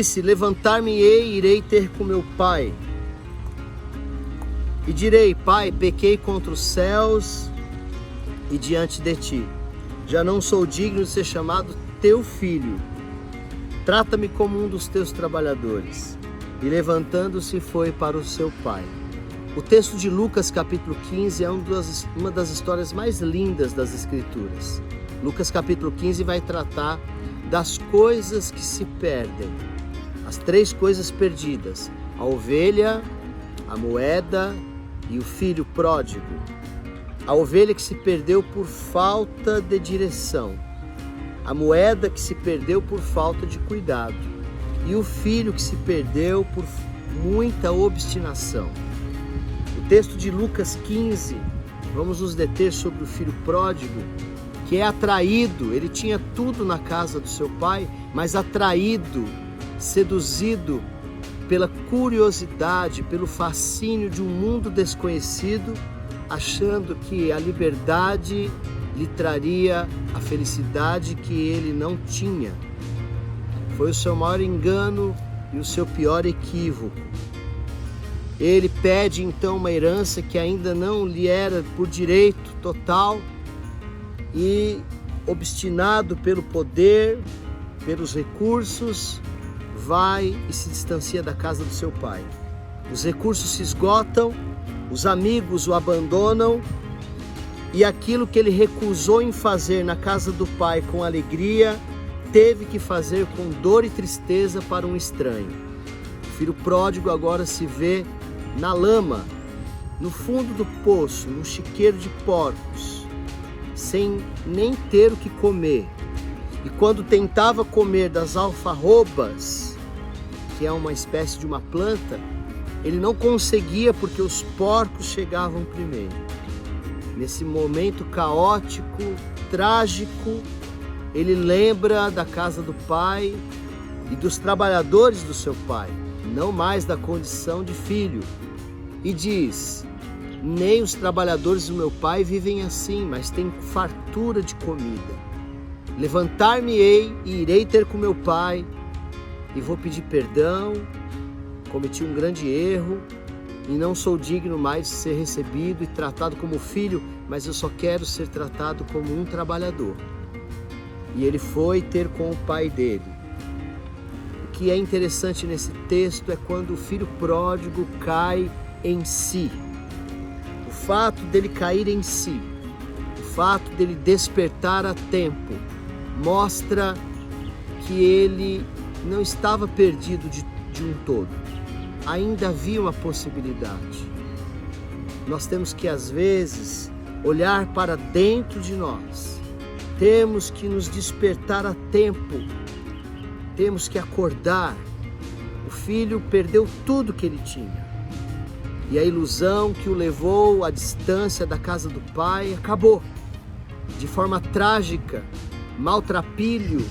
disse: levantar-me-ei e irei ter com meu pai. E direi: Pai, pequei contra os céus e diante de ti. Já não sou digno de ser chamado teu filho. Trata-me como um dos teus trabalhadores. E levantando-se foi para o seu pai. O texto de Lucas capítulo 15 é uma das histórias mais lindas das Escrituras. Lucas capítulo 15 vai tratar das coisas que se perdem. As 3 coisas perdidas: a ovelha, a moeda e o filho pródigo. A ovelha que se perdeu por falta de direção. A moeda que se perdeu por falta de cuidado. E o filho que se perdeu por muita obstinação. O texto de Lucas 15, vamos nos deter sobre o filho pródigo, que é atraído. Ele tinha tudo na casa do seu pai, mas atraído, seduzido pela curiosidade, pelo fascínio de um mundo desconhecido, achando que a liberdade lhe traria a felicidade que ele não tinha. Foi o seu maior engano e o seu pior equívoco. Ele pede então uma herança que ainda não lhe era por direito total e, obstinado pelo poder, pelos recursos, vai e se distancia da casa do seu pai. Os recursos se esgotam, os amigos o abandonam e aquilo que ele recusou em fazer na casa do pai com alegria, teve que fazer com dor e tristeza para um estranho. O filho pródigo agora se vê na lama, no fundo do poço, num chiqueiro de porcos, sem nem ter o que comer. E quando tentava comer das alfarrobas, que é uma espécie de uma planta, ele não conseguia porque os porcos chegavam primeiro. Nesse momento caótico, trágico, ele lembra da casa do pai e dos trabalhadores do seu pai, não mais da condição de filho. E diz: nem os trabalhadores do meu pai vivem assim, mas têm fartura de comida. Levantar-me-ei e irei ter com meu pai e vou pedir perdão. Cometi um grande erro e não sou digno mais de ser recebido e tratado como filho, mas eu só quero ser tratado como um trabalhador. E ele foi ter com o pai dele. O que é interessante nesse texto é quando o filho pródigo cai em si. O fato dele cair em si, o fato dele despertar a tempo, mostra que ele não estava perdido de um todo. Ainda havia uma possibilidade. Nós temos que, às vezes, olhar para dentro de nós. Temos que nos despertar a tempo. Temos que acordar. O filho perdeu tudo que ele tinha. E a ilusão que o levou à distância da casa do pai acabou. De forma trágica, maltrapilho,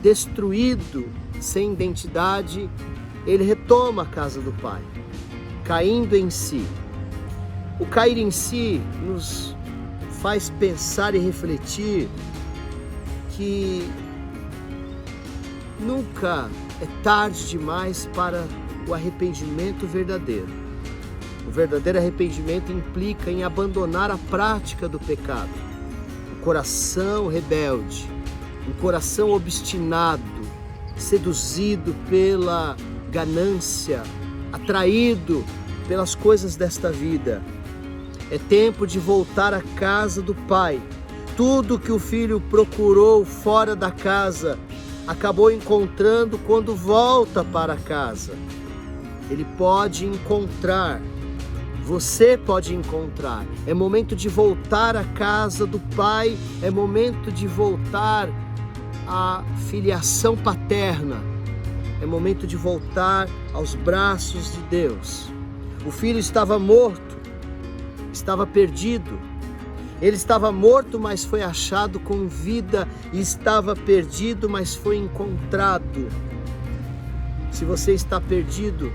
destruído, sem identidade, ele retoma a casa do pai, caindo em si. O cair em si nos faz pensar e refletir que nunca é tarde demais para o arrependimento verdadeiro. O verdadeiro arrependimento implica em abandonar a prática do pecado. O coração rebelde, um coração obstinado, seduzido pela ganância, atraído pelas coisas desta vida. É tempo de voltar à casa do pai. Tudo que o filho procurou fora da casa, acabou encontrando quando volta para casa. Ele pode encontrar, você pode encontrar. É momento de voltar à casa do pai, é momento de voltar à filiação paterna. É momento de voltar aos braços de Deus. O filho estava morto, estava perdido. Ele estava morto, mas foi achado com vida, e estava perdido, mas foi encontrado. Se você está perdido,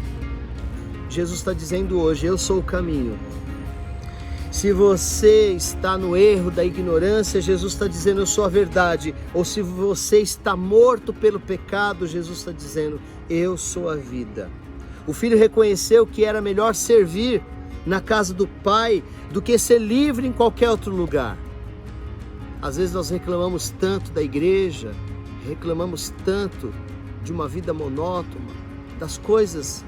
Jesus está dizendo hoje: eu sou o caminho. Se você está no erro da ignorância, Jesus está dizendo, eu sou a verdade. Ou se você está morto pelo pecado, Jesus está dizendo, eu sou a vida. O filho reconheceu que era melhor servir na casa do pai do que ser livre em qualquer outro lugar. Às vezes nós reclamamos tanto da igreja, reclamamos tanto de uma vida monótona, das coisas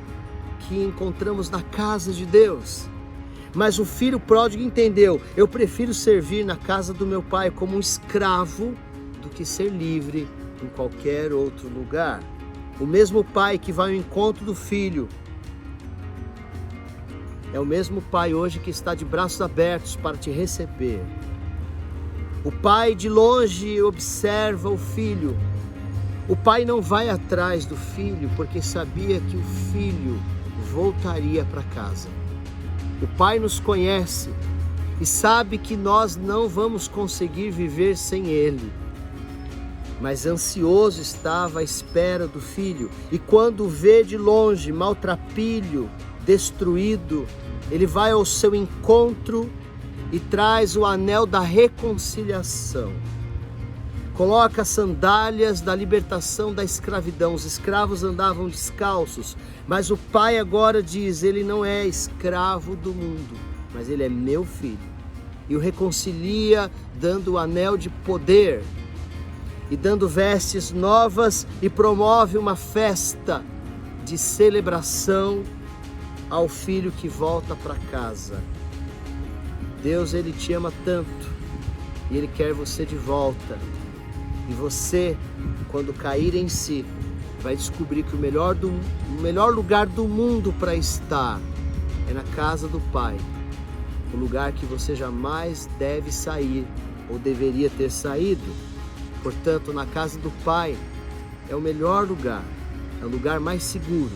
que encontramos na casa de Deus. Mas o filho pródigo entendeu, eu prefiro servir na casa do meu pai como um escravo do que ser livre em qualquer outro lugar. O mesmo pai que vai ao encontro do filho é o mesmo pai hoje que está de braços abertos para te receber. O pai de longe observa o filho. O pai não vai atrás do filho porque sabia que o filho voltaria para casa. O pai nos conhece e sabe que nós não vamos conseguir viver sem ele. Mas ansioso estava à espera do filho, e quando o vê de longe, maltrapilho, destruído, ele vai ao seu encontro e traz o anel da reconciliação. Coloca as sandálias da libertação da escravidão. Os escravos andavam descalços, mas o pai agora diz, ele não é escravo do mundo, mas ele é meu filho. E o reconcilia dando o anel de poder e dando vestes novas, e promove uma festa de celebração ao filho que volta para casa. Deus, ele te ama tanto e ele quer você de volta. E você, quando cair em si, vai descobrir que o melhor lugar do mundo para estar é na casa do Pai. O lugar que você jamais deve sair ou deveria ter saído. Portanto, na casa do Pai é o melhor lugar, é o lugar mais seguro.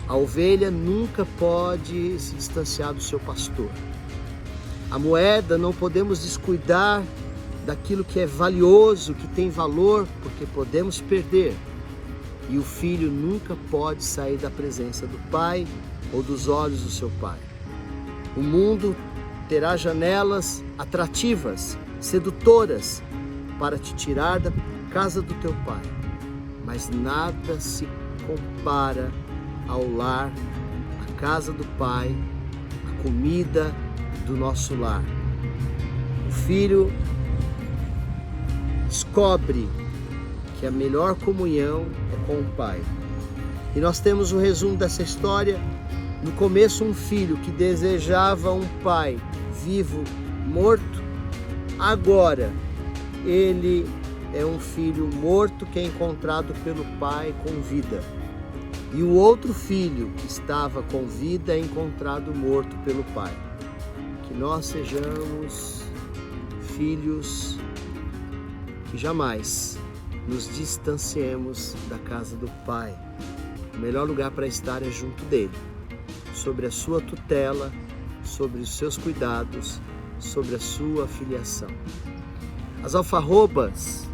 A ovelha nunca pode se distanciar do seu pastor. A moeda não podemos descuidar daquilo que é valioso, que tem valor, porque podemos perder. E o filho nunca pode sair da presença do pai ou dos olhos do seu pai. O mundo terá janelas atrativas, sedutoras, para te tirar da casa do teu pai. Mas nada se compara ao lar, a casa do pai, a comida do nosso lar. O filho descobre que a melhor comunhão é com o pai. E nós temos o resumo dessa história. No começo, um filho que desejava um pai vivo, morto. Agora, ele é um filho morto que é encontrado pelo pai com vida. E o outro filho que estava com vida é encontrado morto pelo pai. Que nós sejamos filhos que jamais nos distanciemos da casa do Pai. O melhor lugar para estar é junto dele, sobre a sua tutela, sobre os seus cuidados, sobre a sua filiação. As alfarrobas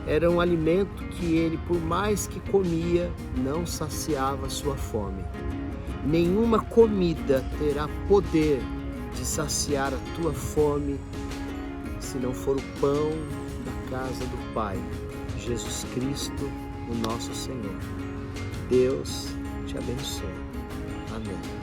eram um alimento que ele, por mais que comia, não saciava a sua fome. Nenhuma comida terá poder de saciar a tua fome se não for o pão da casa do Pai, Jesus Cristo, o nosso Senhor. Deus te abençoe. Amém.